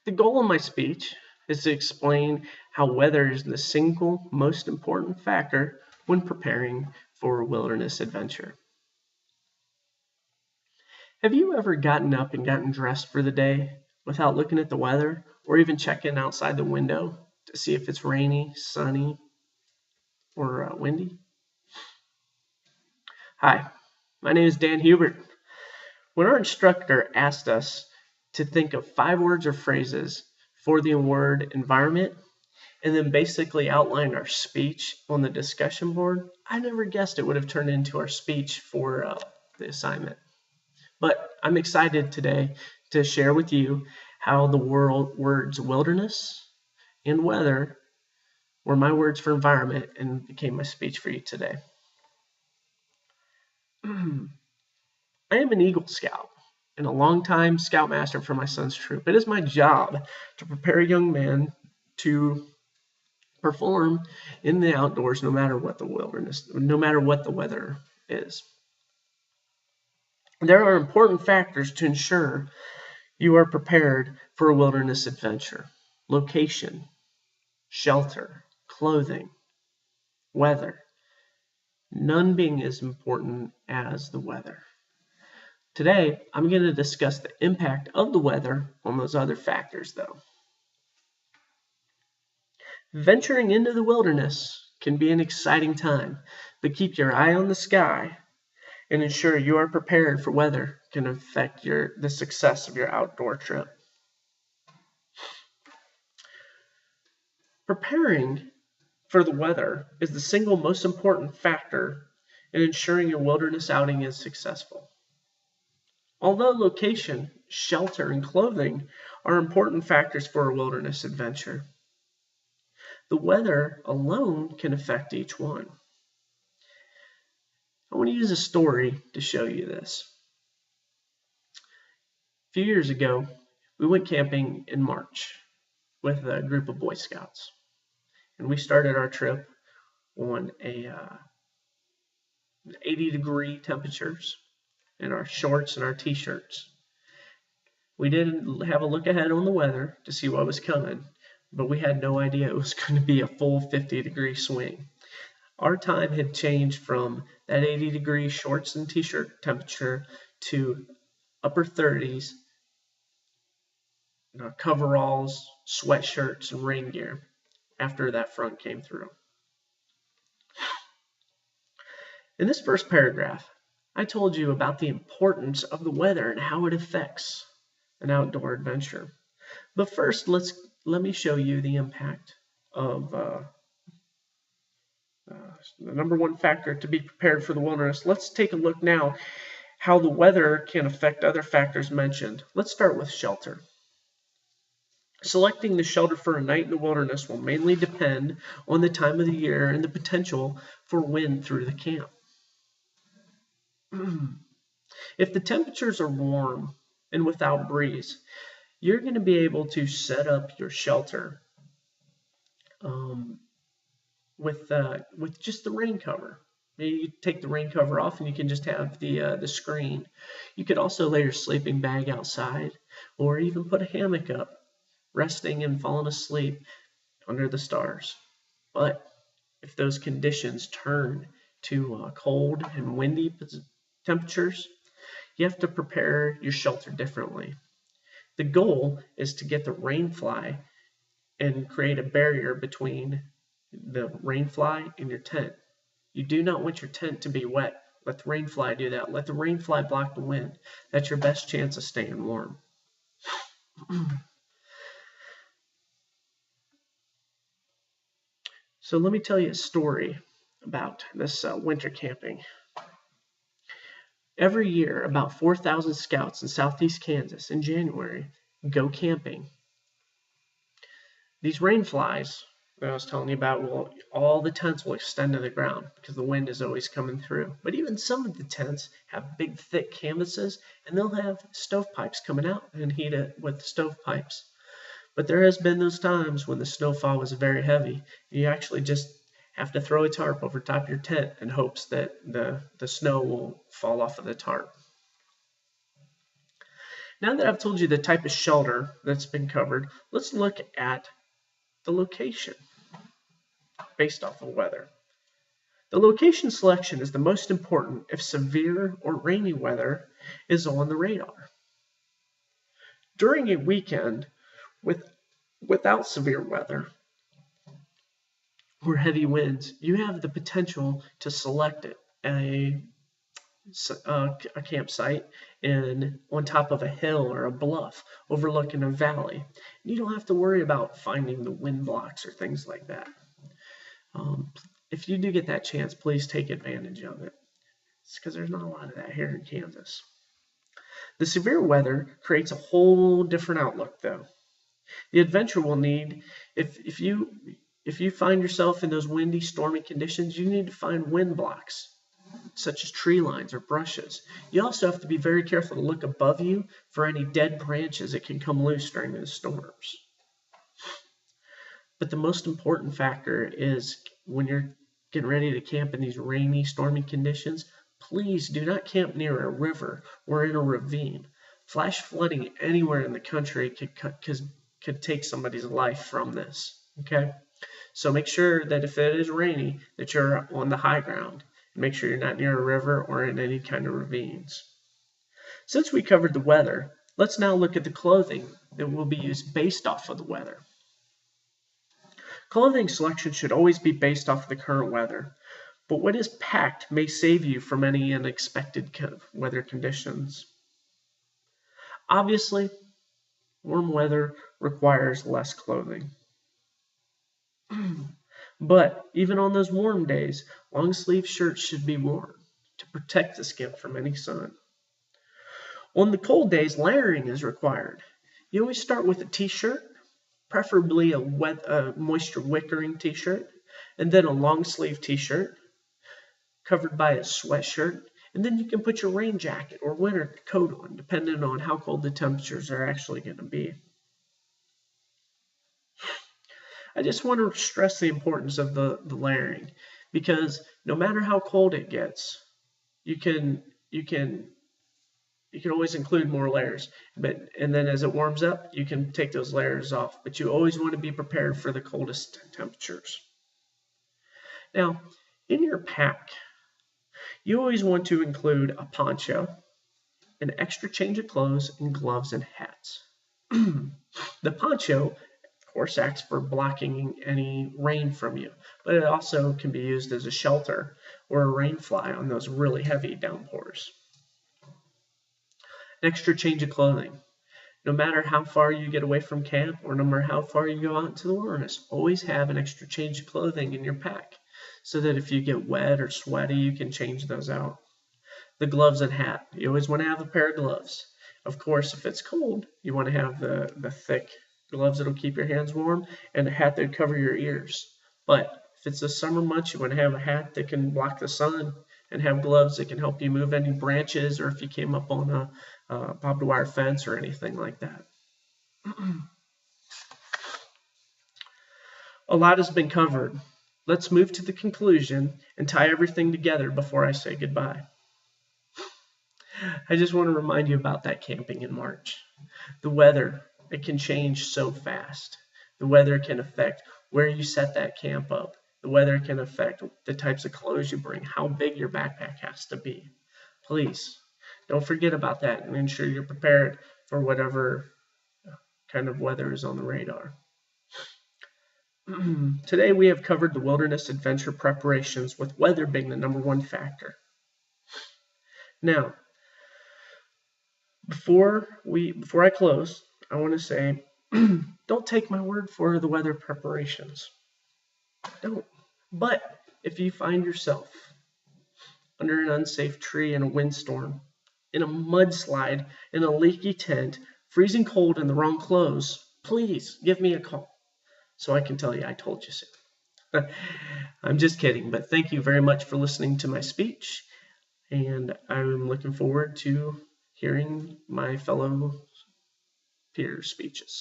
The goal of my speech is to explain how weather is the single most important factor when preparing for a wilderness adventure. Have you ever gotten up and gotten dressed for the day without looking at the weather or even checking outside the window to see if it's rainy, sunny, or windy? Hi, my name is Dan Hubert. When our instructor asked us to think of 5 words or phrases for the word environment and then basically outline our speech on the discussion board, I never guessed it would have turned into our speech for the assignment. But I'm excited today to share with you how the words wilderness and weather were my words for environment and became my speech for you today. I am an Eagle Scout and a longtime Scoutmaster for my son's troop. It is my job to prepare young men to perform in the outdoors no matter what the weather is. There are important factors to ensure you are prepared for a wilderness adventure: location, shelter, clothing, weather. None being as important as the weather. Today, I'm going to discuss the impact of the weather on those other factors, though. Venturing into the wilderness can be an exciting time, but keep your eye on the sky and ensure you are prepared for weather can affect the success of your outdoor trip. Preparing for the weather is the single most important factor in ensuring your wilderness outing is successful. Although location, shelter, and clothing are important factors for a wilderness adventure, the weather alone can affect each one. I want to use a story to show you this. A few years ago, we went camping in March with a group of Boy Scouts, and we started our trip on 80-degree temperatures in our shorts and our t-shirts. We didn't have a look ahead on the weather to see what was coming, but we had no idea it was going to be a full 50-degree swing. Our time had changed from that 80-degree shorts and t-shirt temperature to upper 30s, coveralls, sweatshirts, and rain gear after that front came through. In this first paragraph, I told you about the importance of the weather and how it affects an outdoor adventure. But first, let me show you the impact of the number one factor to be prepared for the wilderness. Let's take a look now how the weather can affect other factors mentioned. Let's start with shelter. Selecting the shelter for a night in the wilderness will mainly depend on the time of the year and the potential for wind through the camp. If the temperatures are warm and without breeze, you're going to be able to set up your shelter with just the rain cover. Maybe you take the rain cover off and you can just have the screen. You could also lay your sleeping bag outside or even put a hammock up, resting and falling asleep under the stars. But if those conditions turn to cold and windy temperatures, you have to prepare your shelter differently. The goal is to get the rain fly and create a barrier between the rain fly and your tent. You do not want your tent to be wet. Let the rain fly do that. Let the rain fly block the wind. That's your best chance of staying warm. So let me tell you a story about this winter camping. Every year, about 4,000 scouts in southeast Kansas in January go camping. These rain flies that I was telling you about, all the tents will extend to the ground because the wind is always coming through. But even some of the tents have big, thick canvases, and they'll have stovepipes coming out and heat it with stovepipes. But there has been those times when the snowfall was very heavy. You actually just have to throw a tarp over top of your tent in hopes that the snow will fall off of the tarp. Now that I've told you the type of shelter that's been covered, let's look at the location based off of weather. The location selection is the most important if severe or rainy weather is on the radar. During a weekend without severe weather or heavy winds, you have the potential to select a campsite on top of a hill or a bluff overlooking a valley. You don't have to worry about finding the wind blocks or things like that. If you do get that chance, please take advantage of it. It's because there's not a lot of that here in Kansas. The severe weather creates a whole different outlook, though. The adventurer will need, if you find yourself in those windy, stormy conditions, you need to find wind blocks, such as tree lines or brushes. You also have to be very careful to look above you for any dead branches that can come loose during those storms. But the most important factor is when you're getting ready to camp in these rainy, stormy conditions, please do not camp near a river or in a ravine. Flash flooding anywhere in the country could take somebody's life from this. Okay? So make sure that if it is rainy, that you're on the high ground. And make sure you're not near a river or in any kind of ravines. Since we covered the weather, let's now look at the clothing that will be used based off of the weather. Clothing selection should always be based off of the current weather, but what is packed may save you from any unexpected weather conditions. Obviously, warm weather requires less clothing. But even on those warm days, long sleeve shirts should be worn to protect the skin from any sun. On the cold days, layering is required. You always start with a t-shirt, preferably a moisture wicking t-shirt, and then a long sleeve t-shirt covered by a sweatshirt, and then you can put your rain jacket or winter coat on, depending on how cold the temperatures are actually going to be. I just want to stress the importance of the layering, because no matter how cold it gets, you can always include more layers, and then as it warms up, you can take those layers off, but you always want to be prepared for the coldest temperatures. Now, in your pack, you always want to include a poncho, an extra change of clothes, and gloves and hats. The poncho, of course, acts for blocking any rain from you, but it also can be used as a shelter or a rain fly on those really heavy downpours. An extra change of clothing. No matter how far you get away from camp or no matter how far you go out into the wilderness, always have an extra change of clothing in your pack so that if you get wet or sweaty, you can change those out. The gloves and hat. You always want to have a pair of gloves. Of course, if it's cold, you want to have the thick gloves that'll keep your hands warm and a hat that cover your ears. But if it's the summer months, you want to have a hat that can block the sun and have gloves that can help you move any branches or if you came up on a barbed wire fence or anything like that. A lot has been covered. Let's move to the conclusion and tie everything together before I say goodbye. I just want to remind you about that camping in March. The weather, it can change so fast. The weather can affect where you set that camp up. The weather can affect the types of clothes you bring, how big your backpack has to be. Please, don't forget about that and ensure you're prepared for whatever kind of weather is on the radar. Today we have covered the wilderness adventure preparations, with weather being the #1 factor. Now, before I close, I want to say, don't take my word for the weather preparations. Don't. But if you find yourself under an unsafe tree in a windstorm, in a mudslide, in a leaky tent, freezing cold in the wrong clothes, please give me a call so I can tell you I told you so. I'm just kidding, but thank you very much for listening to my speech, and I'm looking forward to hearing my fellow peers' speeches.